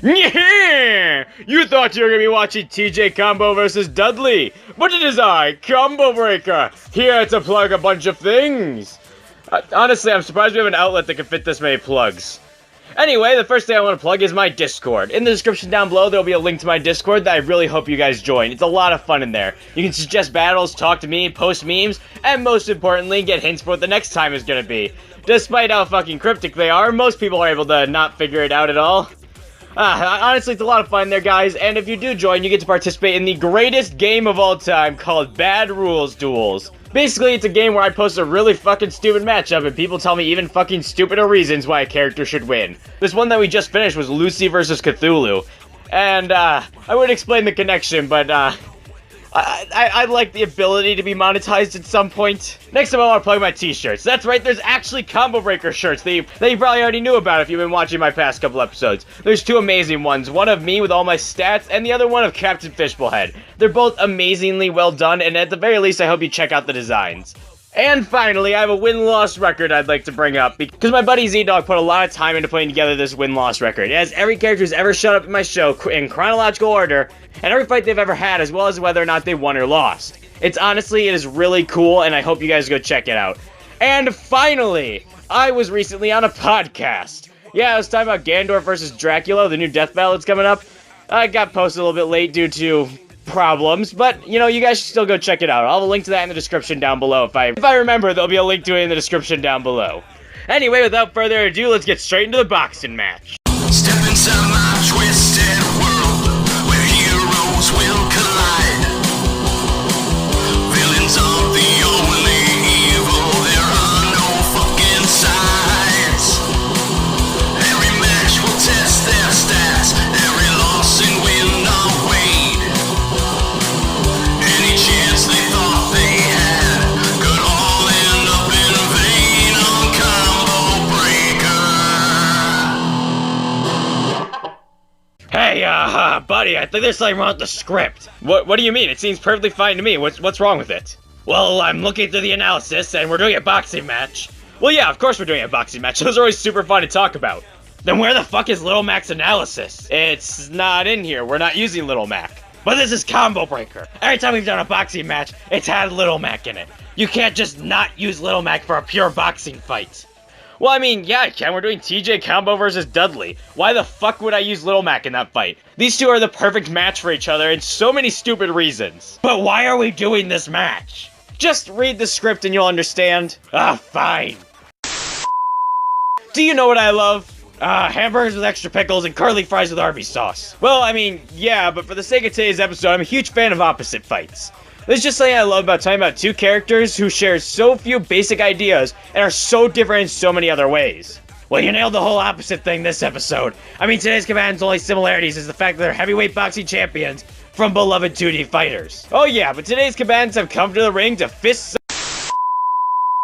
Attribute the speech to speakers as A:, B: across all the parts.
A: Yeah! You thought you were gonna be watching TJ Combo versus Dudley, but it is I, Combo Breaker, here to plug a bunch of things. Honestly, I'm surprised we have an outlet that can fit this many plugs. Anyway, the first thing I want to plug is my Discord. In the description down below, there'll be a link to my Discord that I really hope you guys join. It's a lot of fun in there. You can suggest battles, talk to me, post memes, and most importantly, get hints for what the next time is gonna be. Despite how fucking cryptic they are, most people are able to not figure it out at all. Honestly, it's a lot of fun there, guys, and if you do join, you get to participate in the greatest game of all time called Bad Rules Duels. Basically, it's a game where I post a really fucking stupid matchup and people tell me even fucking stupider reasons why a character should win. This one that we just finished was Lucy versus Cthulhu. And, I would explain the connection, but, I'd like the ability to be monetized at some point. Next time I want to plug my t-shirts. That's right, there's actually Combo Breaker shirts that you probably already knew about if you've been watching my past couple episodes. There's two amazing ones, one of me with all my stats, and the other one of Captain Fishbowlhead. They're both amazingly well done, and at the very least I hope you check out the designs. And finally, I have a win-loss record I'd like to bring up, because my buddy Z-Dog put a lot of time into putting together this win-loss record. It has every character who's ever showed up in my show in chronological order, and every fight they've ever had, as well as whether or not they won or lost. It is really cool, and I hope you guys go check it out. And finally, I was recently on a podcast. Yeah, I was talking about Ganondorf versus Dracula, the new death battle that's coming up. I got posted a little bit late due to problems, but you know, you guys should still go check it out. I'll have a link to that in the description down below. If I remember, there'll be a link to it in the description down below. Anyway, without further ado, let's get straight into the boxing match.
B: Step inside my twisted world, where heroes will collide. Villains are the only evil, there are no fucking sides. Every match will test their stats, every loss and win are weighed. Any chance they thought they had could all end up in vain on Combo Breaker.
A: Hey, buddy, I think there's something wrong with the script. What do you mean? It seems perfectly fine to me. What's wrong with it? Well, I'm looking through the analysis, and we're doing a boxing match. Well, yeah, of course we're doing a boxing match. Those are always super fun to talk about. Then where the fuck is Little Mac's analysis? It's not in here. We're not using Little Mac. But this is Combo Breaker. Every time we've done a boxing match, it's had Little Mac in it. You can't just not use Little Mac for a pure boxing fight. Well, I mean, yeah, I can. We're doing TJ Combo versus Dudley. Why the fuck would I use Little Mac in that fight? These two are the perfect match for each other in so many stupid reasons. But why are we doing this match? Just read the script and you'll understand. Fine. Do you know what I love? Hamburgers with extra pickles and curly fries with Arby's sauce. Well, I mean, yeah, but for the sake of today's episode, I'm a huge fan of opposite fights. There's just something I love about talking about two characters who share so few basic ideas and are so different in so many other ways. Well, you nailed the whole opposite thing this episode. I mean, today's combatants' only similarities is the fact that they're heavyweight boxing champions from beloved 2D fighters. Oh yeah, but today's combatants have come to the ring to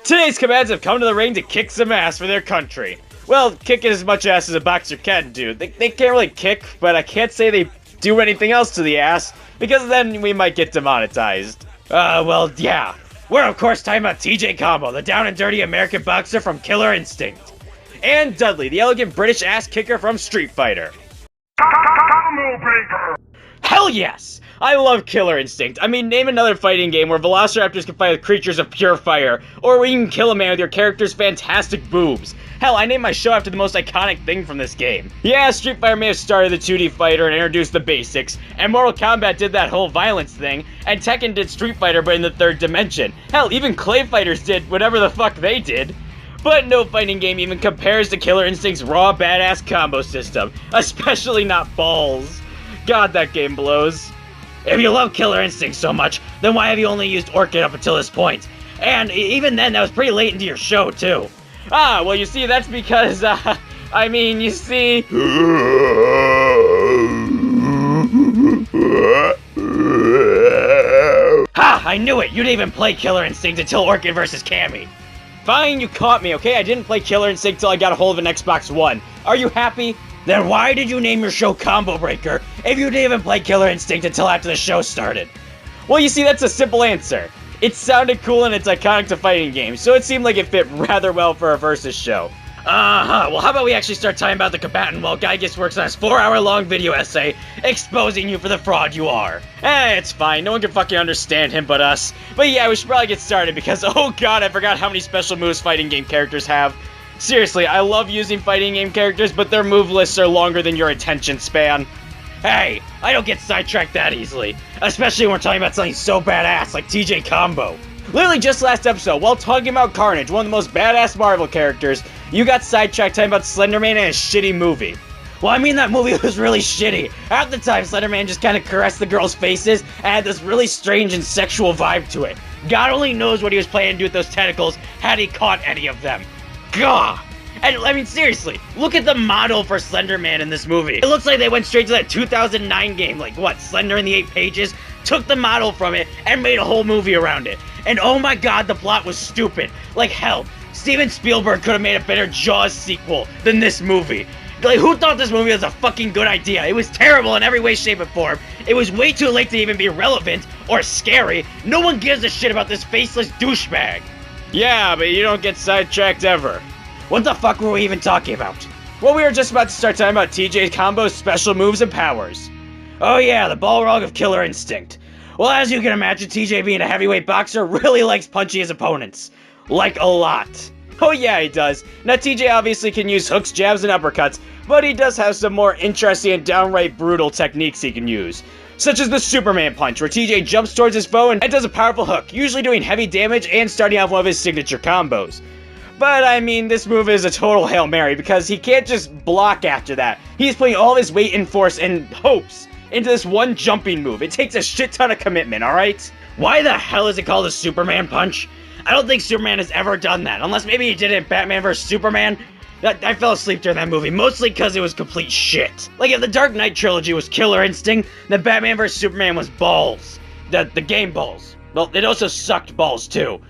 A: Today's combatants have come to the ring to kick some ass for their country. Well, kicking as much ass as a boxer can do. They can't really kick, but I can't say they do anything else to the ass, because then we might get demonetized. Well, yeah. We're of course talking about TJ Combo, the down and dirty American boxer from Killer Instinct. And Dudley, the elegant British ass kicker from Street Fighter.
B: Combo Breaker!
A: Hell yes! I love Killer Instinct. I mean, name another fighting game where velociraptors can fight with creatures of pure fire, or where you can kill a man with your character's fantastic boobs. Hell, I named my show after the most iconic thing from this game. Yeah, Street Fighter may have started the 2D fighter and introduced the basics, and Mortal Kombat did that whole violence thing, and Tekken did Street Fighter but in the third dimension. Hell, even Clay Fighters did whatever the fuck they did. But no fighting game even compares to Killer Instinct's raw badass combo system, especially not Balls. God, that game blows. If you love Killer Instinct so much, then why have you only used Orchid up until this point? And even then, that was pretty late into your show, too. Well, you see, that's because, I mean, you see... Ha! I knew it! You didn't even play Killer Instinct until Orchid vs. Cammy. Fine, you caught me, okay? I didn't play Killer Instinct till I got a hold of an Xbox One. Are you happy? Then why did you name your show Combo Breaker if you didn't even play Killer Instinct until after the show started? Well, you see, that's a simple answer. It sounded cool and it's iconic to fighting games, so it seemed like it fit rather well for a versus show.
C: Well, how about we actually start talking about the combatant while Guy just works on his 4-hour-long video essay exposing you for the fraud you are.
A: It's fine. No one can fucking understand him but us. But yeah, we should probably get started because, oh god, I forgot how many special moves fighting game characters have. Seriously, I love using fighting game characters, but their move lists are longer than your attention span.
C: Hey, I don't get sidetracked that easily. Especially when we're talking about something so badass like TJ Combo.
A: Literally just last episode, while talking about Carnage, one of the most badass Marvel characters, you got sidetracked talking about Slender Man and his shitty movie.
C: Well, I mean, that movie was really shitty. Half the time, Slender Man just kind of caressed the girls' faces and had this really strange and sexual vibe to it. God only knows what he was planning to do with those tentacles had he caught any of them. Gah! And, I mean, seriously, look at the model for Slender Man in this movie. It looks like they went straight to that 2009 game, like, what, Slender in the 8 Pages? Took the model from it and made a whole movie around it. And oh my god, the plot was stupid. Like, hell, Steven Spielberg could have made a better Jaws sequel than this movie. Like, who thought this movie was a fucking good idea? It was terrible in every way, shape, and form. It was way too late to even be relevant or scary. No one gives a shit about this faceless douchebag.
A: Yeah, but you don't get sidetracked ever.
C: What the fuck were we even talking about?
A: Well, we were just about to start talking about TJ Combo's special moves and powers.
C: Oh yeah, the Balrog of Killer Instinct. Well, as you can imagine, TJ being a heavyweight boxer really likes punching his opponents. Like, a lot.
A: Oh yeah, he does. Now, TJ obviously can use hooks, jabs, and uppercuts, but he does have some more interesting and downright brutal techniques he can use. Such as the Superman punch, where TJ jumps towards his foe and does a powerful hook, usually doing heavy damage and starting off one of his signature combos. But, I mean, this move is a total Hail Mary, because he can't just block after that. He's putting all his weight and force and hopes into this one jumping move. It takes a shit ton of commitment, alright?
C: Why the hell is it called a Superman punch? I don't think Superman has ever done that, unless maybe he did it in Batman vs. Superman. I fell asleep during that movie, mostly because it was complete shit. Like, if the Dark Knight trilogy was Killer Instinct, then Batman vs. Superman was balls. The game balls. Well, it also sucked balls, too.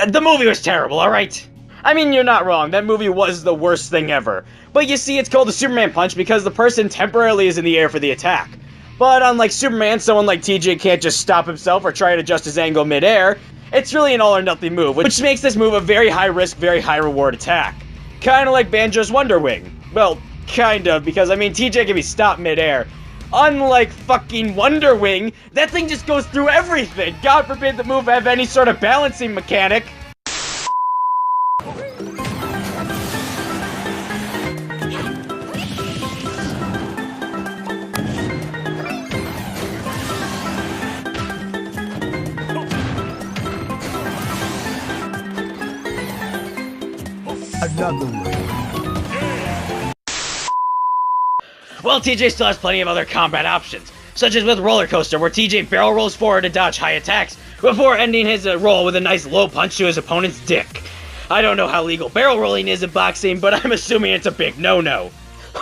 C: The movie was terrible, alright?
A: I mean, you're not wrong, that movie was the worst thing ever. But you see, it's called the Superman punch because the person temporarily is in the air for the attack. But unlike Superman, someone like TJ can't just stop himself or try to adjust his angle mid-air. It's really an all-or-nothing move, which makes this move a very high-risk, very high-reward attack. Kinda like Banjo's Wonder Wing. Well, kind of, because I mean, TJ can be stopped mid-air. Unlike fucking Wonder Wing, that thing just goes through everything. God forbid the move have any sort of balancing mechanic.
D: Another one.
C: Well, TJ still has plenty of other combat options, such as with Roller Coaster, where TJ barrel rolls forward to dodge high attacks, before ending his roll with a nice low punch to his opponent's dick. I don't know how legal barrel rolling is in boxing, but I'm assuming it's a big no-no.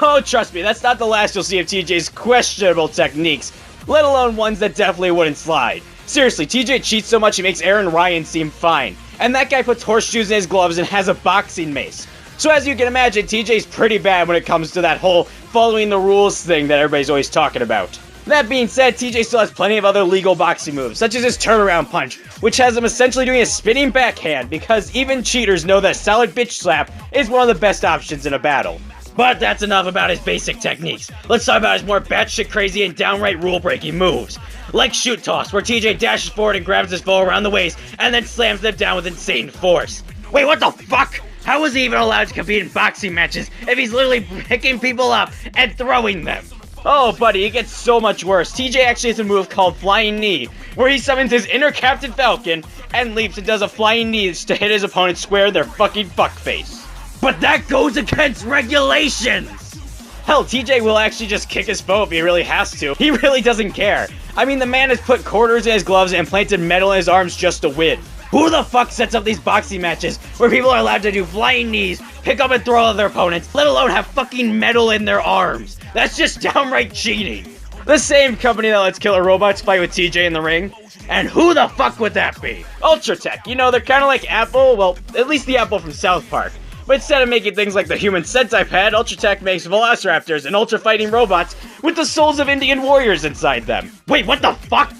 A: Oh, trust me, that's not the last you'll see of TJ's questionable techniques, let alone ones that definitely wouldn't slide. Seriously, TJ cheats so much he makes Aaron Ryan seem fine. And that guy puts horseshoes in his gloves and has a boxing mace. So as you can imagine, TJ's pretty bad when it comes to that whole following the rules thing that everybody's always talking about. That being said, TJ still has plenty of other legal boxing moves, such as his turnaround punch, which has him essentially doing a spinning backhand, because even cheaters know that solid bitch slap is one of the best options in a battle.
C: But that's enough about his basic techniques. Let's talk about his more batshit crazy and downright rule-breaking moves. Like Shoot Toss, where TJ dashes forward and grabs his foe around the waist, and then slams them down with insane force. Wait, what the fuck? How is he even allowed to compete in boxing matches if he's literally picking people up and throwing them?
A: Oh, buddy, it gets so much worse. TJ actually has a move called Flying Knee, where he summons his inner Captain Falcon and leaps and does a flying knee to hit his opponent square in their fucking fuckface.
C: But that goes against regulations!
A: Hell, TJ will actually just kick his foe if he really has to. He really doesn't care. I mean, the man has put quarters in his gloves and planted metal in his arms just to win.
C: Who the fuck sets up these boxing matches where people are allowed to do flying knees, pick up and throw other opponents, let alone have fucking metal in their arms? That's just downright cheating.
A: The same company that lets killer robots fight with TJ in the ring.
C: And who the fuck would that be?
A: Ultratech. You know, they're kind of like Apple, well, at least the Apple from South Park. But instead of making things like the human Sentai pad, Ultratech makes velociraptors and ultra-fighting robots with the souls of Indian warriors inside them.
C: Wait, what the fuck?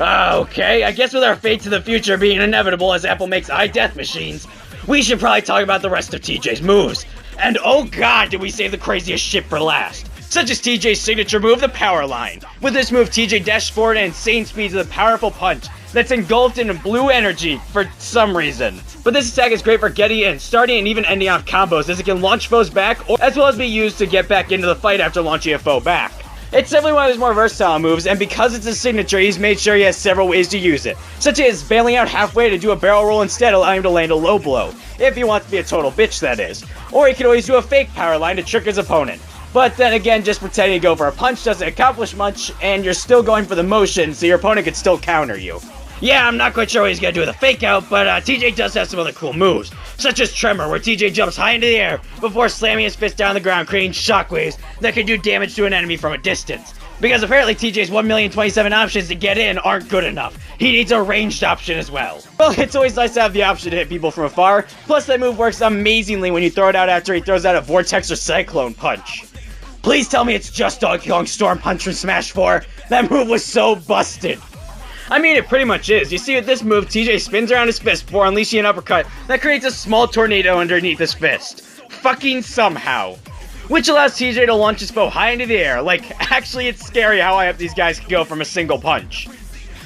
C: Okay, I guess with our fate to the future being inevitable as Apple makes eye death machines, we should probably talk about the rest of TJ's moves. And oh god, did we save the craziest shit for last. Such as TJ's signature move, the power line. With this move, TJ dashed forward at insane speeds with a powerful punch that's engulfed in blue energy for some reason. But this attack is great for getting in, starting, and even ending off combos, as it can launch foes back, as well as be used to get back into the fight after launching a foe back. It's definitely one of his more versatile moves, and because it's his signature, he's made sure he has several ways to use it, such as bailing out halfway to do a barrel roll instead, allowing him to land a low blow, if he wants to be a total bitch, that is. Or he can always do a fake power line to trick his opponent. But then again, just pretending to go for a punch doesn't accomplish much, and you're still going for the motion, so your opponent could still counter you. Yeah, I'm not quite sure what he's gonna do with a fake out, but TJ does have some other cool moves, such as Tremor, where TJ jumps high into the air before slamming his fist down on the ground, creating shockwaves that can do damage to an enemy from a distance. Because apparently TJ's 1,027 options to get in aren't good enough. He needs a ranged option as well. Well, it's always nice to have the option to hit people from afar, plus that move works amazingly when you throw it out after he throws out a Vortex or Cyclone Punch. Please tell me it's just Donkey Kong Storm Punch from Smash 4. That move was so busted. I mean, it pretty much is. You see, with this move, TJ spins around his fist before unleashing an uppercut that creates a small tornado underneath his fist. Fucking somehow. Which allows TJ to launch his foe high into the air. Like, actually, it's scary how high up these guys can go from a single punch.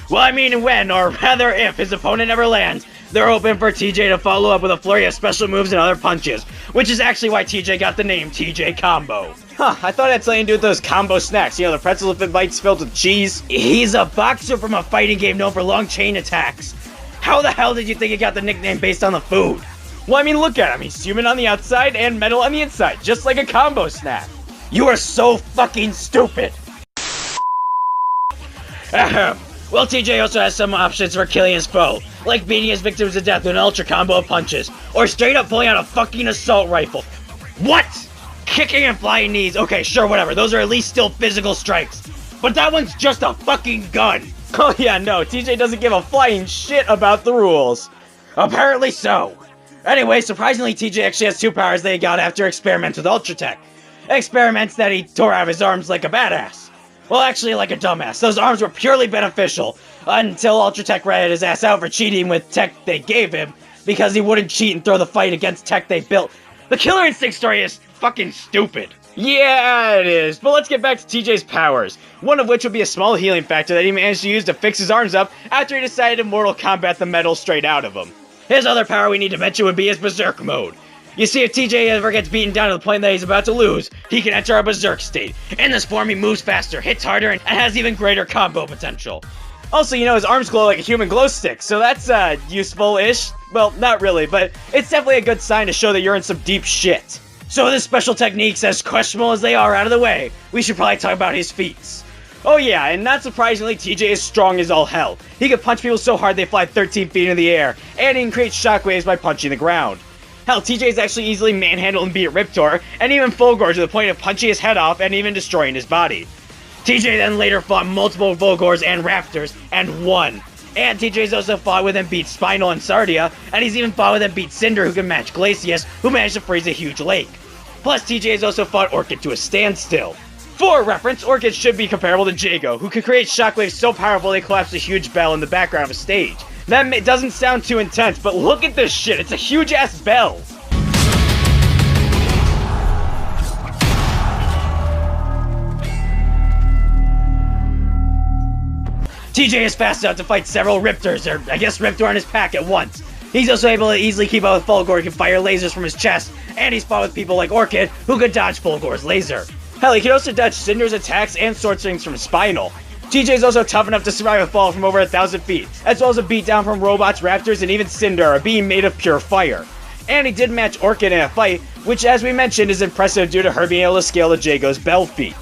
C: Well, I mean when, or rather if, his opponent never lands, they're open for TJ to follow up with a flurry of special moves and other punches, which is actually why TJ got the name TJ Combo. Huh, I thought it had something to do with those combo snacks, you know, the pretzel fit bites filled with cheese. He's a boxer from a fighting game known for long chain attacks. How the hell did you think he got the nickname based on the food? Well, I mean, look at him, he's human on the outside and metal on the inside, just like a combo snack. You are so fucking stupid. Ahem. Well, TJ also has some options for killing his foe, like beating his victims to death with an ultra combo of punches, or straight up pulling out a fucking assault rifle. What? Kicking and flying knees, okay, sure, whatever, those are at least still physical strikes. But that one's just a fucking gun. Oh yeah, no, TJ doesn't give a flying shit about the rules. Apparently so. Anyway, surprisingly, TJ actually has two powers that he got after experiments with Ultra Tech. Experiments that he tore out of his arms like a badass. Well, actually, like a dumbass. Those arms were purely beneficial until Ultra Tech ratted his ass out for cheating with tech they gave him because he wouldn't cheat and throw the fight against tech they built. The Killer Instinct story is fucking stupid. Yeah, it is. But let's get back to TJ's powers. One of which would be a small healing factor that he managed to use to fix his arms up after he decided to Mortal Kombat the metal straight out of him. His other power we need to mention would be his Berserk mode. You see, if TJ ever gets beaten down to the point that he's about to lose, he can enter a Berserk state. In this form, he moves faster, hits harder, and has even greater combo potential. Also, you know, his arms glow like a human glow stick, so that's, useful-ish. Well, not really, but it's definitely a good sign to show that you're in some deep shit. So with his special techniques, as questionable as they are, out of the way, we should probably talk about his feats. Oh yeah, and not surprisingly, TJ is strong as all hell. He can punch people so hard they fly 13 feet into the air, and he can create shockwaves by punching the ground. Hell, TJ's actually easily manhandled and beat Riptor, and even Fulgor to the point of punching his head off and even destroying his body. TJ then later fought multiple Fulgors and Raptors, and won. And TJ's also fought with and beat Spinal and Sardia, and he's even fought with and beat Cinder, who can match Glacius, who managed to freeze a huge lake. Plus, TJ has also fought Orchid to a standstill. For reference, Orchid should be comparable to Jago, who can create shockwaves so powerful they collapse a huge bell in the background of a stage. That doesn't sound too intense, but look at this shit, it's a huge-ass bell! TJ is fast enough to fight several Riptors, or I guess Riptor in his pack at once. He's also able to easily keep up with Fulgor, who can fire lasers from his chest, and he's fought with people like Orchid, who could dodge Fulgor's laser. Hell, he can also dodge Cinder's attacks and Sword Swings from Spinal. TJ's also tough enough to survive a fall from over 1,000 feet, as well as a beatdown from robots, raptors, and even Cinder, a being made of pure fire. And he did match Orchid in a fight, which as we mentioned is impressive due to her being able to scale to Jago's bell feat.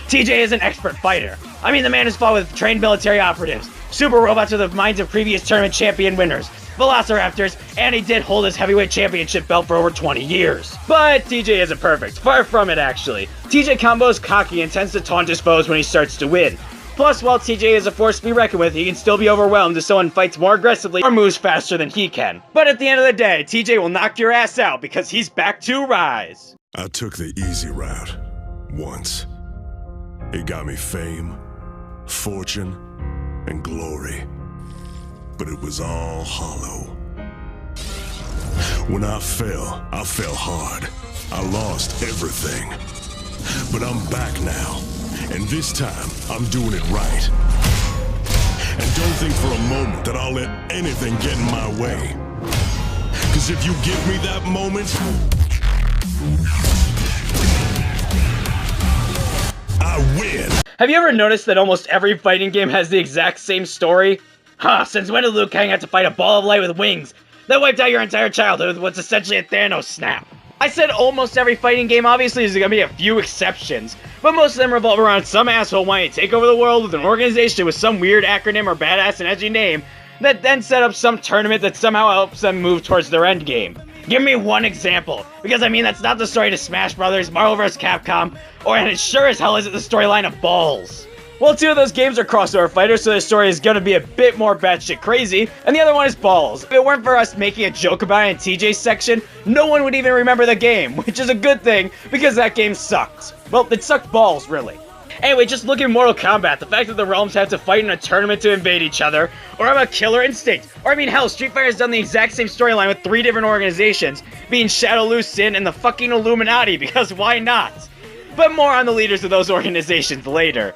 C: TJ is an expert fighter. I mean, the man has fought with trained military operatives, super robots with the minds of previous tournament champion winners, Velociraptors, and he did hold his heavyweight championship belt for over 20 years. But TJ isn't perfect, far from it actually. TJ Combo is cocky and tends to taunt his foes when he starts to win. Plus, while TJ is a force to be reckoned with, he can still be overwhelmed if someone fights more aggressively or moves faster than he can. But at the end of the day, TJ will knock your ass out because he's back to rise.
D: I took the easy route once. It got me fame, fortune, and glory. But it was all hollow. When I fell hard. I lost everything. But I'm back now. And this time, I'm doing it right. And don't think for a moment that I'll let anything get in my way. Cause if you give me that moment, I win.
C: Have you ever noticed that almost every fighting game has the exact same story? Huh, since when did Liu Kang have to fight a ball of light with wings that wiped out your entire childhood with what's essentially a Thanos snap? I said almost every fighting game. Obviously there's gonna be a few exceptions, but most of them revolve around some asshole wanting to take over the world with an organization with some weird acronym or badass and edgy name that then set up some tournament that somehow helps them move towards their end game. Give me one example, because I mean that's not the story to Smash Brothers, Marvel vs. Capcom, and it sure as hell isn't the storyline of Balls. Well, two of those games are crossover fighters, so their story is gonna be a bit more batshit crazy, and the other one is Balls. If it weren't for us making a joke about it in TJ's section, no one would even remember the game, which is a good thing, because that game sucked. Well, it sucked balls, really. Anyway, just look at Mortal Kombat, the fact that the realms have to fight in a tournament to invade each other, or about Killer Instinct, or I mean hell, Street Fighter has done the exact same storyline with 3 different organizations, being Shadow, Lu Sin, and the fucking Illuminati, because why not? But more on the leaders of those organizations later.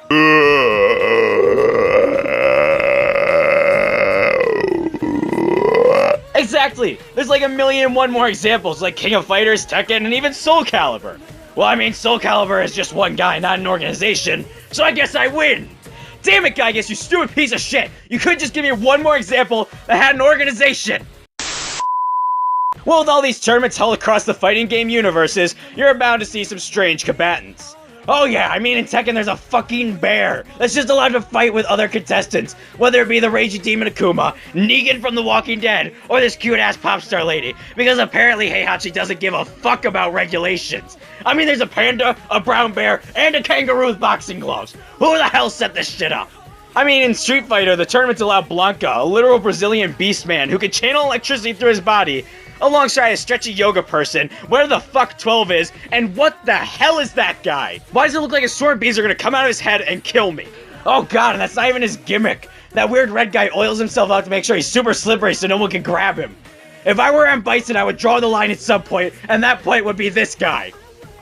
C: Exactly! There's like 1,000,001 more examples, like King of Fighters, Tekken, and even Soul Calibur. Well, I mean, Soul Calibur is just one guy, not an organization, so I guess I win! Damn it, Giygas, you stupid piece of shit! You could just give me one more example that had an organization! Well, with all these tournaments held across the fighting game universes, you're bound to see some strange combatants. Oh yeah, I mean in Tekken there's a fucking bear that's just allowed to fight with other contestants, whether it be the Raging Demon Akuma, Negan from The Walking Dead, or this cute-ass pop star lady, because apparently Heihachi doesn't give a fuck about regulations. I mean there's a panda, a brown bear, and a kangaroo with boxing gloves. Who the hell set this shit up? I mean, in Street Fighter, the tournaments allow Blanca, a literal Brazilian beast man who can channel electricity through his body, alongside a stretchy yoga person, where the fuck 12 is, and what the hell is that guy? Why does it look like his sword beads are gonna come out of his head and kill me? Oh god, and that's not even his gimmick. That weird red guy oils himself out to make sure he's super slippery so no one can grab him. If I were M. Bison, I would draw the line at some point, and that point would be this guy.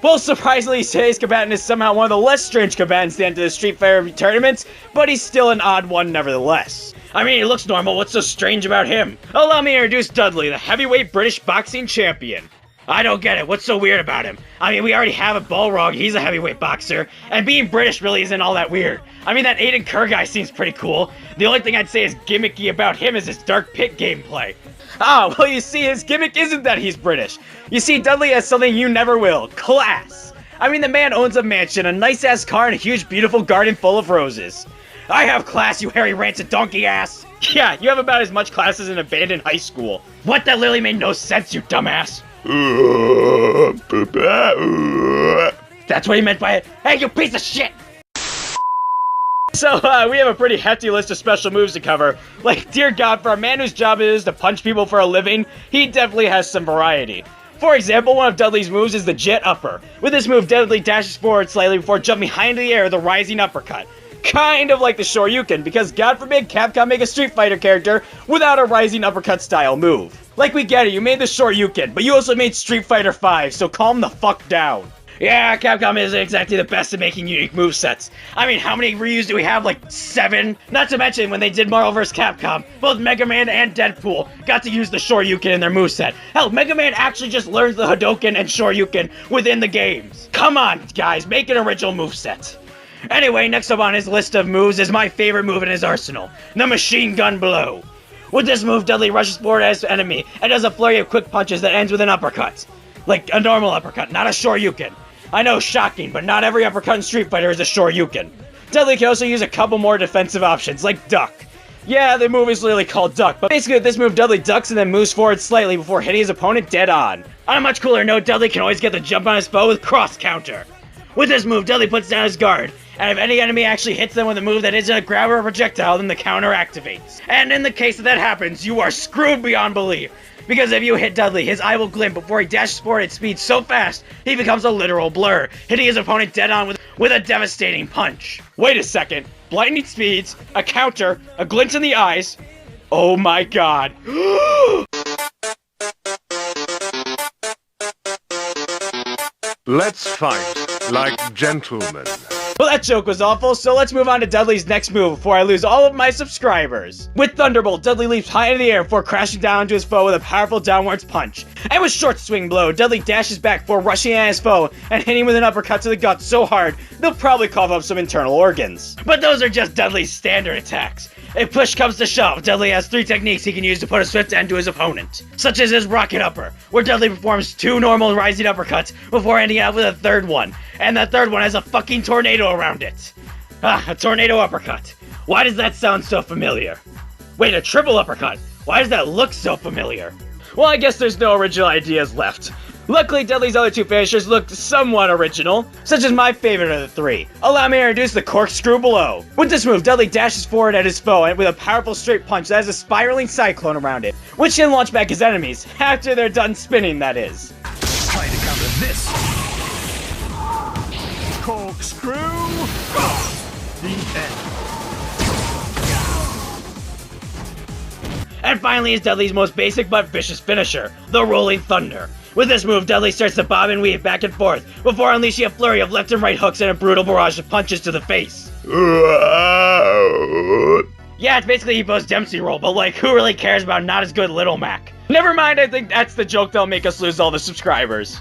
C: Well, surprisingly, today's combatant is somehow one of the less strange combatants to enter the Street Fighter tournaments, but he's still an odd one nevertheless. I mean, he looks normal, what's so strange about him? Allow me to introduce Dudley, the heavyweight British boxing champion. I don't get it, what's so weird about him? I mean, we already have a Balrog, he's a heavyweight boxer, and being British really isn't all that weird. I mean, that Aiden Kerr guy seems pretty cool. The only thing I'd say is gimmicky about him is his Dark Pit gameplay. Ah, well you see, his gimmick isn't that he's British. You see, Dudley has something you never will, class. I mean, the man owns a mansion, a nice-ass car, and a huge, beautiful garden full of roses. I have class, you hairy rancid donkey ass! Yeah, you have about as much class as an abandoned high school. What? That literally made no sense, you dumbass! That's what he meant by it. Hey, you piece of shit! So, we have a pretty hefty list of special moves to cover. Like, dear God, for a man whose job it is to punch people for a living, he definitely has some variety. For example, one of Dudley's moves is the Jet Upper. With this move, Dudley dashes forward slightly before jumping high into the air with a rising uppercut. Kind of like the Shoryuken, because God forbid Capcom make a Street Fighter character without a rising uppercut style move. Like, we get it, you made the Shoryuken, but you also made Street Fighter V, so calm the fuck down. Yeah, Capcom isn't exactly the best at making unique movesets. I mean, how many Ryus do we have? Like 7? Not to mention, when they did Marvel vs. Capcom, both Mega Man and Deadpool got to use the Shoryuken in their moveset. Hell, Mega Man actually just learns the Hadouken and Shoryuken within the games. Come on, guys, make an original moveset. Anyway, next up on his list of moves is my favorite move in his arsenal, the Machine Gun Blow. With this move, Dudley rushes forward at his enemy and does a flurry of quick punches that ends with an uppercut. Like a normal uppercut, not a Shoryuken. I know, shocking, but not every uppercut in Street Fighter is a Shoryuken. Dudley can also use a couple more defensive options, like Duck. Yeah, the move is literally called Duck, but basically with this move, Dudley ducks and then moves forward slightly before hitting his opponent dead on. On a much cooler note, Dudley can always get the jump on his foe with Cross Counter. With this move, Dudley puts down his guard, and if any enemy actually hits them with a move that isn't a grab or a projectile, then the counter activates. And in the case that happens, you are screwed beyond belief. Because if you hit Dudley, his eye will glint before he dashes forward at speed so fast, he becomes a literal blur, hitting his opponent dead on with a devastating punch. Wait a second, blinding speeds, a counter, a glint in the eyes. Oh my god.
E: Let's fight like gentlemen.
C: Well, that joke was awful, so let's move on to Dudley's next move before I lose all of my subscribers. With Thunderbolt, Dudley leaps high into the air before crashing down onto his foe with a powerful downwards punch. And with Short Swing Blow, Dudley dashes back before rushing at his foe and hitting him with an uppercut to the gut so hard, they'll probably cough up some internal organs. But those are just Dudley's standard attacks. If push comes to shove, Dudley has 3 techniques he can use to put a swift end to his opponent, such as his Rocket Upper, where Dudley performs 2 normal rising uppercuts before ending out with a 3rd one, and that 3rd one has a fucking tornado around it. A tornado uppercut. Why does that sound so familiar? Wait, a triple uppercut. Why does that look so familiar? Well, I guess there's no original ideas left. Luckily, Dudley's other 2 finishers looked somewhat original, such as my favorite of the 3. Allow me to introduce the Corkscrew Below. With this move, Dudley dashes forward at his foe and with a powerful straight punch that has a spiraling cyclone around it, which can launch back his enemies, after they're done spinning, that is.
F: Try to counter this. Corkscrew. The end.
C: And finally is Dudley's most basic but vicious finisher, the Rolling Thunder. With this move, Dudley starts to bob and weave back and forth, before unleashing a flurry of left and right hooks and a brutal barrage of punches to the face. Yeah, it's basically Evo's Dempsey roll, but like, who really cares about not as good Little Mac? Never mind, I think that's the joke that'll make us lose all the subscribers.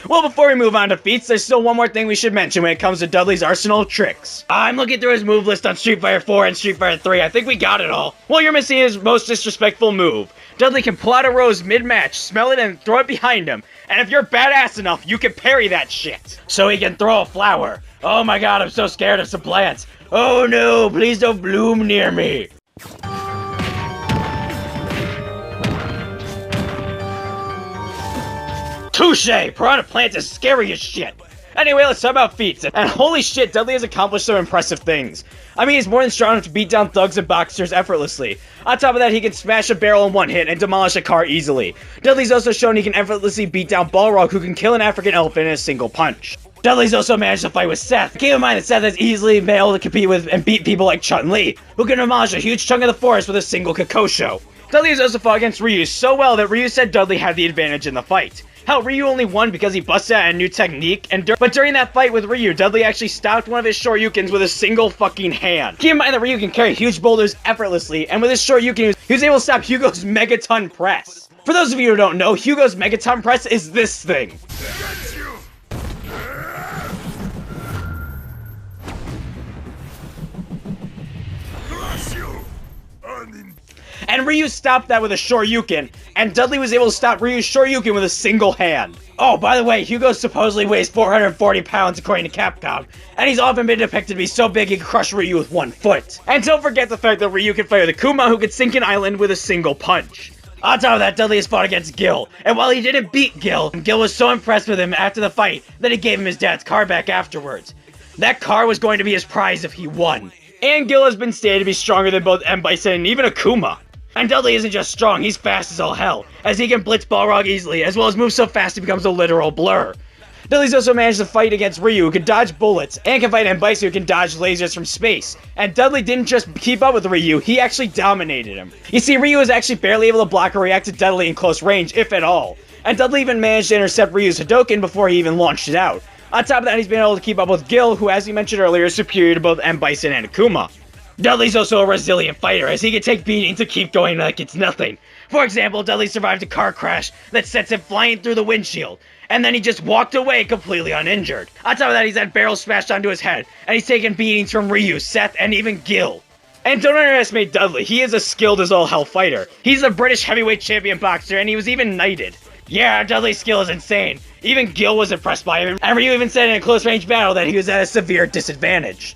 C: Well, before we move on to feats, there's still one more thing we should mention when it comes to Dudley's arsenal of tricks. I'm looking through his move list on Street Fighter 4 and Street Fighter 3. I think we got it all. Well, you're missing his most disrespectful move. Dudley can pull out a rose mid-match, smell it, and throw it behind him. And if you're badass enough, you can parry that shit. So he can throw a flower. Oh my god, I'm so scared of some plants. Oh no, please don't bloom near me. Touche! Piranha Plant is scary as shit! Anyway, let's talk about feats. And holy shit, Dudley has accomplished some impressive things. I mean, he's more than strong enough to beat down thugs and boxers effortlessly. On top of that, he can smash a barrel in one hit and demolish a car easily. Dudley's also shown he can effortlessly beat down Balrog, who can kill an African elephant in a single punch. Dudley's also managed to fight with Seth. Keep in mind that Seth has easily been able to compete with and beat people like Chun-Li, who can demolish a huge chunk of the forest with a single Kokosho. Dudley has also fought against Ryu so well that Ryu said Dudley had the advantage in the fight. Hell, Ryu only won because he busted out a new technique, but during that fight with Ryu, Dudley actually stopped one of his Shoryukens with a single fucking hand. Keep in mind that Ryu can carry huge boulders effortlessly, and with his Shoryuken, he was able to stop Hugo's Megaton Press. For those of you who don't know, Hugo's Megaton Press is this thing. And Ryu stopped that with a Shoryuken, and Dudley was able to stop Ryu's Shoryuken with a single hand. Oh, by the way, Hugo supposedly weighs 440 pounds according to Capcom, and he's often been depicted to be so big he can crush Ryu with 1 foot. And don't forget the fact that Ryu can fight with Akuma, who can sink an island with a single punch. On top of that, Dudley has fought against Gil, and while he didn't beat Gil was so impressed with him after the fight that he gave him his dad's car back afterwards. That car was going to be his prize if he won. And Gil has been stated to be stronger than both M. Bison and even Akuma. And Dudley isn't just strong, he's fast as all hell, as he can blitz Balrog easily, as well as move so fast he becomes a literal blur. Dudley's also managed to fight against Ryu, who can dodge bullets, and can fight M. Bison, who can dodge lasers from space. And Dudley didn't just keep up with Ryu, he actually dominated him. You see, Ryu was actually barely able to block or react to Dudley in close range, if at all. And Dudley even managed to intercept Ryu's Hadouken before he even launched it out. On top of that, he's been able to keep up with Gil, who, as we mentioned earlier, is superior to both M. Bison and Akuma. Dudley's also a resilient fighter, as he can take beating to keep going like it's nothing. For example, Dudley survived a car crash that sets him flying through the windshield, and then he just walked away completely uninjured. On top of that, he's had barrels smashed onto his head, and he's taken beatings from Ryu, Seth, and even Gil. And don't underestimate Dudley, he is a skilled as all hell fighter. He's a British heavyweight champion boxer, and he was even knighted. Yeah, Dudley's skill is insane. Even Gil was impressed by him, and Ryu even said in a close range battle that he was at a severe disadvantage.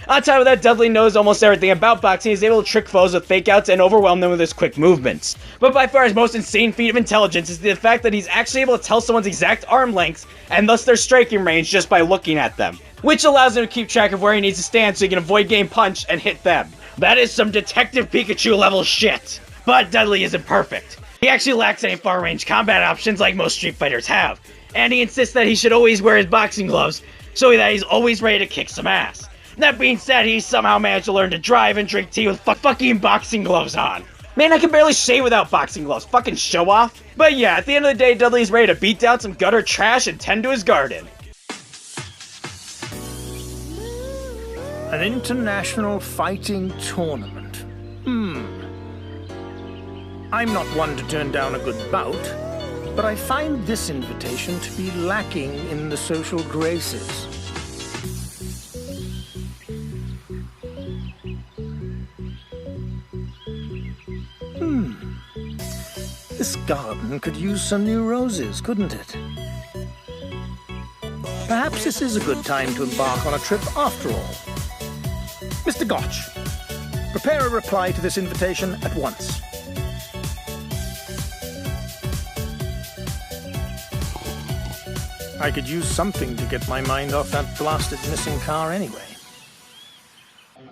C: On top of that, Dudley knows almost everything about boxing. He's able to trick foes with fake outs and overwhelm them with his quick movements. But by far his most insane feat of intelligence is the fact that he's actually able to tell someone's exact arm lengths and thus their striking range just by looking at them, which allows him to keep track of where he needs to stand so he can avoid getting punched and hit them. That is some Detective Pikachu level shit. But Dudley isn't perfect. He actually lacks any far range combat options like most Street Fighters have, and he insists that he should always wear his boxing gloves so that he's always ready to kick some ass. That being said, he somehow managed to learn to drive and drink tea with fucking boxing gloves on. Man, I can barely shave without boxing gloves. Fucking show off. But yeah, at the end of the day, Dudley's ready to beat down some gutter trash and tend to his garden.
F: An international fighting tournament. I'm not one to turn down a good bout, but I find this invitation to be lacking in the social graces. This garden could use some new roses, couldn't it? Perhaps this is a good time to embark on a trip after all. Mr. Gotch, prepare a reply to this invitation at once. I could use something to get my mind off that blasted missing car anyway.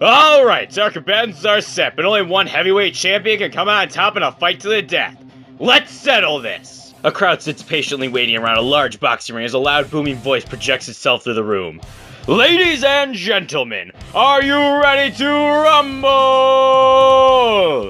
A: Alright, so our combatants are set, but only one heavyweight champion can come out on top in a fight to the death. Let's settle this! A crowd sits patiently waiting around a large boxing ring as a loud booming voice projects itself through the room. Ladies and gentlemen, are you ready to rumble?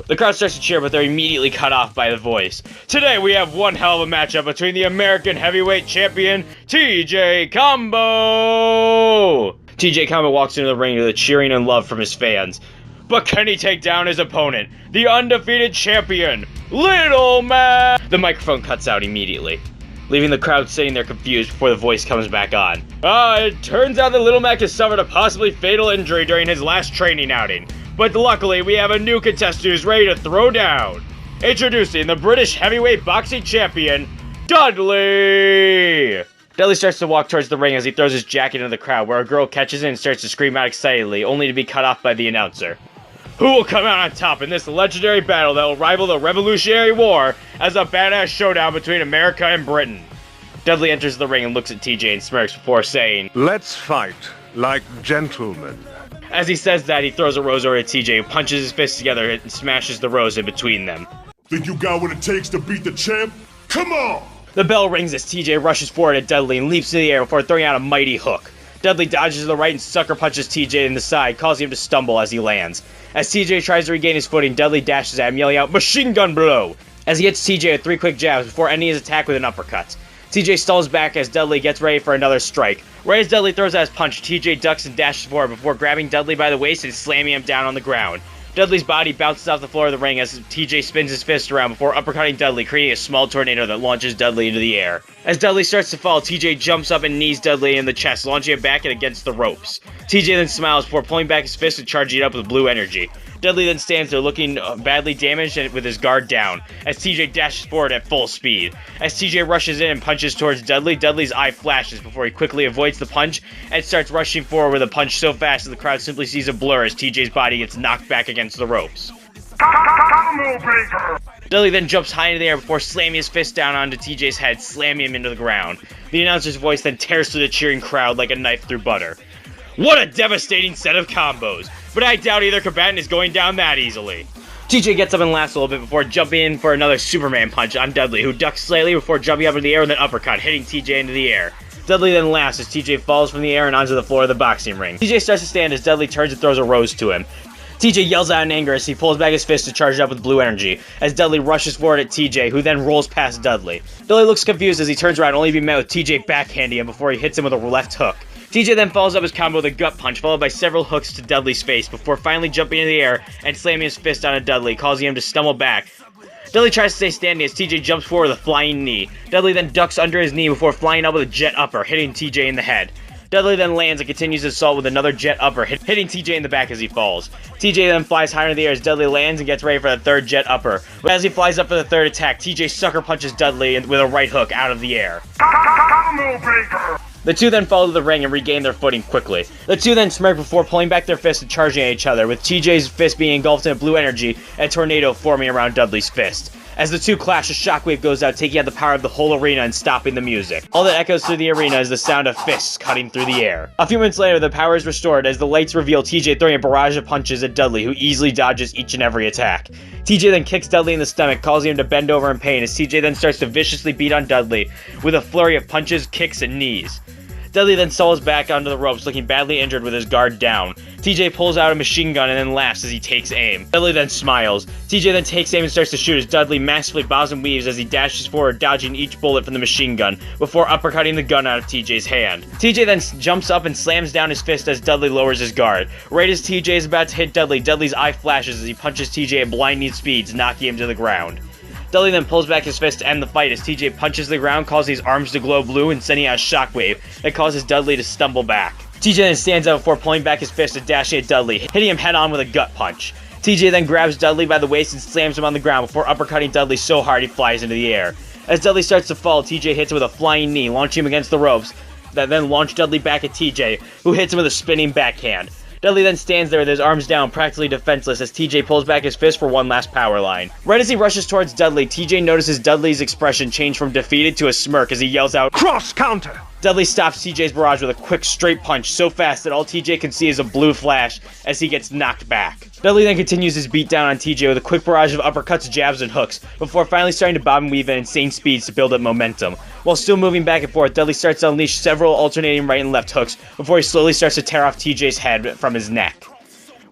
A: The crowd starts to cheer, but they're immediately cut off by the voice. Today we have one hell of a matchup between the American heavyweight champion, TJ Combo! TJ Combo walks into the ring with a cheering and love from his fans. But can he take down his opponent, the undefeated champion, Little Mac? The microphone cuts out immediately, leaving the crowd sitting there confused before the voice comes back on. It turns out that Little Mac has suffered a possibly fatal injury during his last training outing, but luckily we have a new contestant who's ready to throw down. Introducing the British heavyweight boxing champion, Dudley! Dudley starts to walk towards the ring as he throws his jacket into the crowd, where a girl catches it and starts to scream out excitedly, only to be cut off by the announcer. Who will come out on top in this legendary battle that will rival the Revolutionary War as a badass showdown between America and Britain? Dudley enters the ring and looks at TJ and smirks before saying,
E: Let's fight like gentlemen.
A: As he says that, he throws a rose over at TJ and punches his fists together and smashes the rose in between them.
D: Think you got what it takes to beat the champ? Come on!
A: The bell rings as TJ rushes forward at Dudley and leaps in the air before throwing out a mighty hook. Dudley dodges to the right and sucker punches TJ in the side, causing him to stumble as he lands. As TJ tries to regain his footing, Dudley dashes at him, yelling out, Machine gun blow! As he hits TJ with 3 quick jabs before ending his attack with an uppercut. TJ stalls back as Dudley gets ready for another strike. Right as Dudley throws out his punch, TJ ducks and dashes forward before grabbing Dudley by the waist and slamming him down on the ground. Dudley's body bounces off the floor of the ring as TJ spins his fist around before uppercutting Dudley, creating a small tornado that launches Dudley into the air. As Dudley starts to fall, TJ jumps up and knees Dudley in the chest, launching him back and against the ropes. TJ then smiles before pulling back his fist and charging it up with blue energy. Dudley then stands there looking badly damaged and with his guard down, as TJ dashes forward at full speed. As TJ rushes in and punches towards Dudley, Dudley's eye flashes before he quickly avoids the punch and starts rushing forward with a punch so fast that the crowd simply sees a blur as TJ's body gets knocked back against the ropes. Dudley then jumps high into the air before slamming his fist down onto TJ's head, slamming him into the ground. The announcer's voice then tears through the cheering crowd like a knife through butter. What a devastating set of combos, but I doubt either combatant is going down that easily. TJ gets up and laughs a little bit before jumping in for another Superman punch on Dudley, who ducks slightly before jumping up in the air with an uppercut, hitting TJ into the air. Dudley then laughs as TJ falls from the air and onto the floor of the boxing ring. TJ starts to stand as Dudley turns and throws a rose to him. TJ yells out in anger as he pulls back his fist to charge it up with blue energy, as Dudley rushes forward at TJ, who then rolls past Dudley. Dudley looks confused as he turns around only to be met with TJ backhanding him before he hits him with a left hook. TJ then follows up his combo with a gut punch, followed by several hooks to Dudley's face, before finally jumping into the air and slamming his fist onto Dudley, causing him to stumble back. Dudley tries to stay standing as TJ jumps forward with a flying knee. Dudley then ducks under his knee before flying up with a jet upper, hitting TJ in the head. Dudley then lands and continues his assault with another jet upper, hitting TJ in the back as he falls. TJ then flies higher in the air as Dudley lands and gets ready for the third jet upper. But as he flies up for the third attack, TJ sucker punches Dudley with a right hook out of the air. The two then fall to the ring and regain their footing quickly. The two then smirk before pulling back their fists and charging at each other, with TJ's fist being engulfed in a blue energy and a tornado forming around Dudley's fist. As the two clash, a shockwave goes out, taking out the power of the whole arena and stopping the music. All that echoes through the arena is the sound of fists cutting through the air. A few minutes later, the power is restored as the lights reveal TJ throwing a barrage of punches at Dudley, who easily dodges each and every attack. TJ then kicks Dudley in the stomach, causing him to bend over in pain as TJ then starts to viciously beat on Dudley with a flurry of punches, kicks, and knees. Dudley then stalls back onto the ropes, looking badly injured with his guard down. TJ pulls out a machine gun and then laughs as he takes aim. Dudley then smiles. TJ then takes aim and starts to shoot as Dudley massively bows and weaves as he dashes forward, dodging each bullet from the machine gun before uppercutting the gun out of TJ's hand. TJ then jumps up and slams down his fist as Dudley lowers his guard. Right as TJ is about to hit Dudley, Dudley's eye flashes as he punches TJ at blinding speeds, knocking him to the ground. Dudley then pulls back his fist to end the fight as TJ punches the ground, causing his arms to glow blue and sending out a shockwave that causes Dudley to stumble back. TJ then stands up before pulling back his fist and dashing at Dudley, hitting him head on with a gut punch. TJ then grabs Dudley by the waist and slams him on the ground before uppercutting Dudley so hard he flies into the air. As Dudley starts to fall, TJ hits him with a flying knee, launching him against the ropes, that then launch Dudley back at TJ, who hits him with a spinning backhand. Dudley then stands there with his arms down, practically defenseless, as TJ pulls back his fist for one last power line. Right as he rushes towards Dudley, TJ notices Dudley's expression change from defeated to a smirk as he yells out,
E: Cross counter!
A: Dudley stops TJ's barrage with a quick straight punch so fast that all TJ can see is a blue flash as he gets knocked back. Dudley then continues his beatdown on TJ with a quick barrage of uppercuts, jabs, and hooks, before finally starting to bob and weave at insane speeds to build up momentum. While still moving back and forth, Dudley starts to unleash several alternating right and left hooks before he slowly starts to tear off TJ's head from his neck.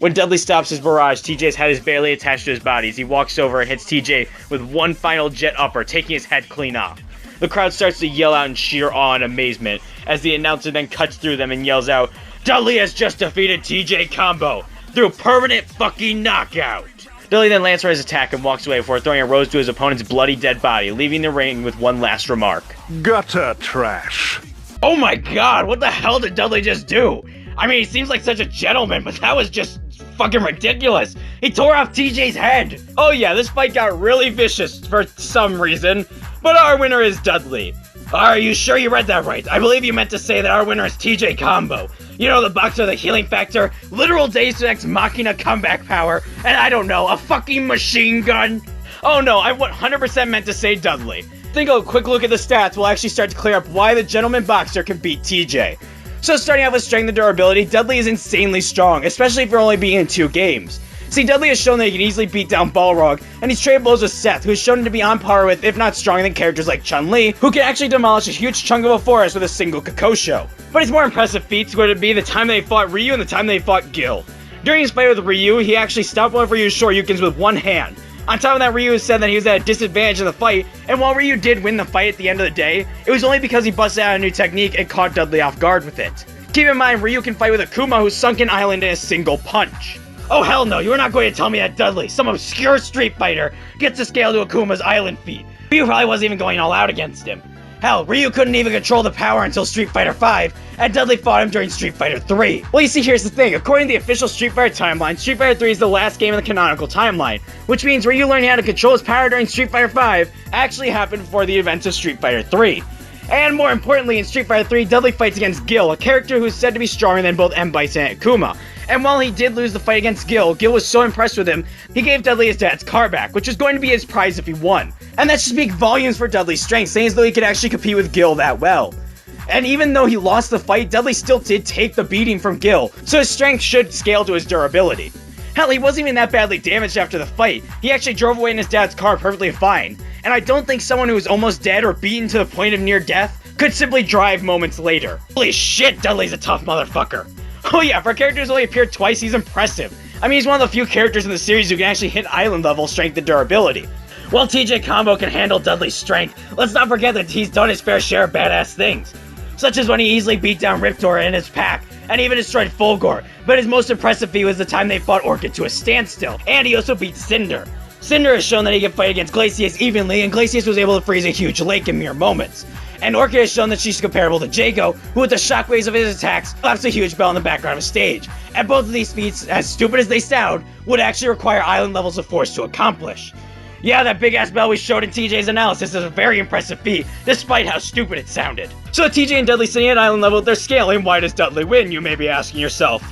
A: When Dudley stops his barrage, TJ's head is barely attached to his body as he walks over and hits TJ with one final jet upper, taking his head clean off. The crowd starts to yell out in sheer awe and amazement, as the announcer then cuts through them and yells out, Dudley has just defeated TJ Combo through permanent fucking knockout! Dudley then lands for his attack and walks away before throwing a rose to his opponent's bloody dead body, leaving the ring with one last remark.
E: Gutter trash.
C: Oh my god, what the hell did Dudley just do? I mean, he seems like such a gentleman, but that was just fucking ridiculous. He tore off TJ's head.
A: Oh yeah, this fight got really vicious for some reason, but our winner is Dudley.
C: Are you sure you read that right? I believe you meant to say that our winner is TJ Combo. You know, the boxer, the healing factor, literal Deus Ex Machina comeback power, and I don't know, a fucking machine gun?
A: Oh no, I 100% meant to say Dudley. I think a quick look at the stats will actually start to clear up why the gentleman boxer can beat TJ. So starting out with strength and durability, Dudley is insanely strong, especially for only being in 2 games. See, Dudley has shown that he can easily beat down Balrog, and he's traded blows with Seth, who has shown him to be on par with, if not stronger than characters like Chun-Li, who can actually demolish a huge chunk of a forest with a single Kakosho. But his more impressive feats would be the time they fought Ryu and the time they fought Gil. During his fight with Ryu, he actually stopped one of Ryu's Shoryukens with one hand. On top of that, Ryu said that he was at a disadvantage in the fight, and while Ryu did win the fight at the end of the day, it was only because he busted out a new technique and caught Dudley off guard with it. Keep in mind, Ryu can fight with Akuma, who's sunken island in a single punch. Oh hell no, you are not going to tell me that Dudley, some obscure Street Fighter, gets to scale to Akuma's island feat. Ryu probably wasn't even going all out against him. Hell, Ryu couldn't even control the power until Street Fighter V, and Dudley fought him during Street Fighter 3. Well, you see, here's the thing. According to the official Street Fighter timeline, Street Fighter 3 is the last game in the canonical timeline, which means Ryu learning how to control his power during Street Fighter V actually happened before the events of Street Fighter 3. And more importantly, in Street Fighter 3, Dudley fights against Gil, a character who is said to be stronger than both M. Bison and Akuma. And while he did lose the fight against Gil, Gil was so impressed with him, he gave Dudley his dad's car back, which was going to be his prize if he won. And that should speak volumes for Dudley's strength, saying as though he could actually compete with Gil that well. And even though he lost the fight, Dudley still did take the beating from Gil, so his strength should scale to his durability. Hell, he wasn't even that badly damaged after the fight. He actually drove away in his dad's car perfectly fine. And I don't think someone who was almost dead or beaten to the point of near death could simply drive moments later. Holy shit, Dudley's a tough motherfucker. Oh yeah, for a character who's only appeared twice, he's impressive. I mean, he's one of the few characters in the series who can actually hit island level strength and durability. While TJ Combo can handle Dudley's strength, let's not forget that he's done his fair share of badass things. Such as when he easily beat down Riptor and his pack, and even destroyed Fulgor, but his most impressive feat was the time they fought Orchid to a standstill, and he also beat Cinder. Cinder has shown that he can fight against Glacius evenly, and Glacius was able to freeze a huge lake in mere moments. And Orchid has shown that she's comparable to Jago, who with the shockwaves of his attacks slaps a huge bell in the background of a stage. And both of these feats, as stupid as they sound, would actually require island levels of force to accomplish. Yeah, that big ass bell we showed in TJ's analysis is a very impressive feat, despite how stupid it sounded. So TJ and Dudley sitting at island level with their scaling, why does Dudley win, you may be asking yourself.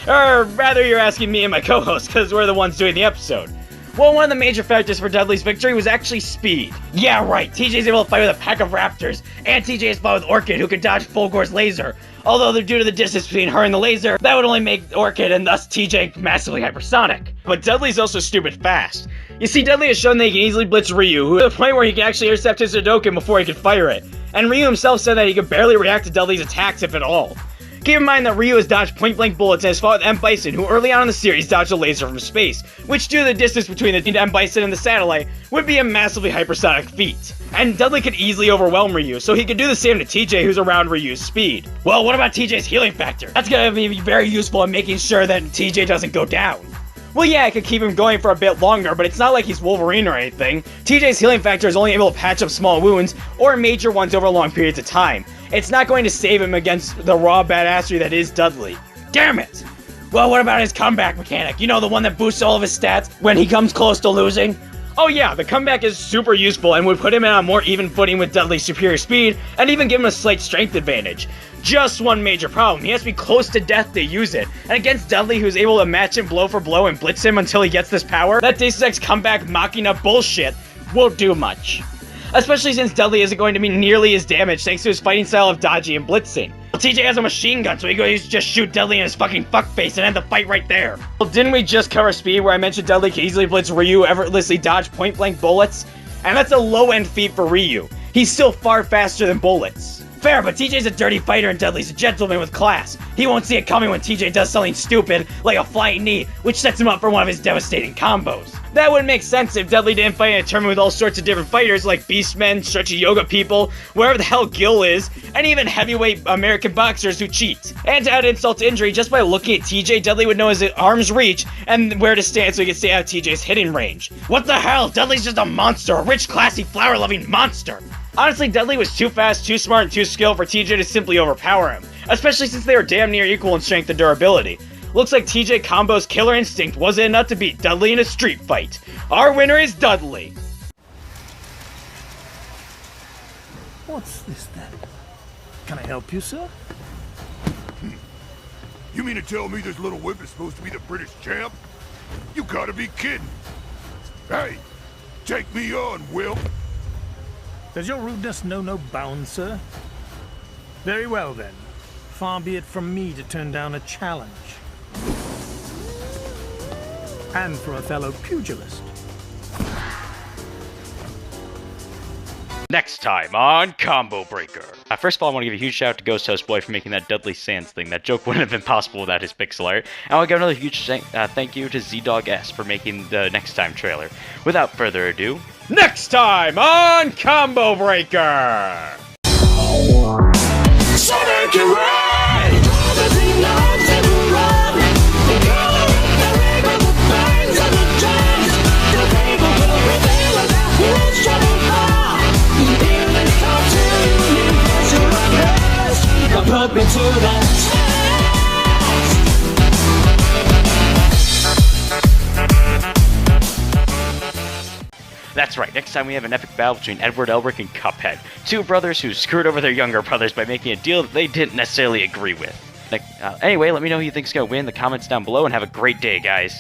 A: Or rather, you're asking me and my co-host, because we're the ones doing the episode. Well, one of the major factors for Dudley's victory was actually speed. Yeah, right, TJ's able to fight with a pack of raptors, and TJ has fought with Orchid, who can dodge Fulgor's laser. Although, due to the distance between her and the laser, that would only make Orchid and thus TJ massively hypersonic. But Dudley's also stupid fast. You see, Dudley has shown that he can easily blitz Ryu, who to the point where he can actually intercept his Hadouken before he can fire it. And Ryu himself said that he could barely react to Dudley's attacks, if at all.
C: Keep in mind that Ryu has dodged point-blank bullets and has fought with M. Bison, who early on in the series dodged a laser from space, which due to the distance between the M. Bison and the satellite, would be a massively hypersonic feat. And Dudley could easily overwhelm Ryu, so he could do the same to TJ, who's around Ryu's speed. Well, what about TJ's healing factor? That's gonna be very useful in making sure that TJ doesn't go down. Well, yeah, it could keep him going for a bit longer, but it's not like he's Wolverine or anything. TJ's healing factor is only able to patch up small wounds, or major ones over long periods of time. It's not going to save him against the raw badassery that is Dudley. Damn it! Well, what about his comeback mechanic? You know, the one that boosts all of his stats when he comes close to losing? Oh yeah, the comeback is super useful and would put him on a more even footing with Dudley's superior speed, and even give him a slight strength advantage. Just one major problem, he has to be close to death to use it, and against Dudley, who's able to match him blow for blow and blitz him until he gets this power, that Deus Ex comeback mocking up bullshit won't do much. Especially since Dudley isn't going to be nearly as damaged thanks to his fighting style of dodging and blitzing. TJ has a machine gun, so he can just shoot Dudley in his fucking fuckface and end the fight right there. Well, didn't we just cover speed where I mentioned Dudley can easily blitz Ryu, effortlessly dodge point-blank bullets? And that's a low-end feat for Ryu. He's still far faster than bullets. Fair, but TJ's a dirty fighter and Dudley's a gentleman with class. He won't see it coming when TJ does something stupid, like a flying knee, which sets him up for one of his devastating combos. That would make sense if Dudley didn't fight in a tournament with all sorts of different fighters like Beastmen, stretchy yoga people, wherever the hell Gil is, and even heavyweight American boxers who cheat. And to add insult to injury, just by looking at TJ, Dudley would know his arm's reach and where to stand so he could stay out of TJ's hitting range. What the hell? Dudley's just a monster, a rich, classy, flower-loving monster. Honestly, Dudley was too fast, too smart, and too skilled for TJ to simply overpower him, especially since they were damn near equal in strength and durability. Looks like TJ Combo's killer instinct wasn't enough to beat Dudley in a street fight. Our winner is Dudley.
F: What's this then? Can I help you, sir?
G: You mean to tell me this little whip is supposed to be the British champ? You gotta be kidding. Hey, take me on, Will.
F: Does your rudeness know no bounds, sir? Very well then. Far be it from me to turn down a challenge. And for a fellow pugilist.
C: Next time on Combo Breaker. First of all, I want to give a huge shout out to Ghost Host Boy for making that Dudley Sands thing. That joke wouldn't have been possible without his pixel art. And I want to give another huge thank you to Z-Dog-S for making the Next Time trailer. Without further ado, next time on Combo Breaker!
B: So they can ride, everything loves every run. The girl with the ring of the bangs and the jams. The people will prevail and that will struggle far. In this cartoon, you pressure of hers. Now put me to the test.
C: That's right, next time we have an epic battle between Edward Elric and Cuphead. Two brothers who screwed over their younger brothers by making a deal that they didn't necessarily agree with. Anyway, let me know who you think's gonna win in the comments down below, and have a great day, guys.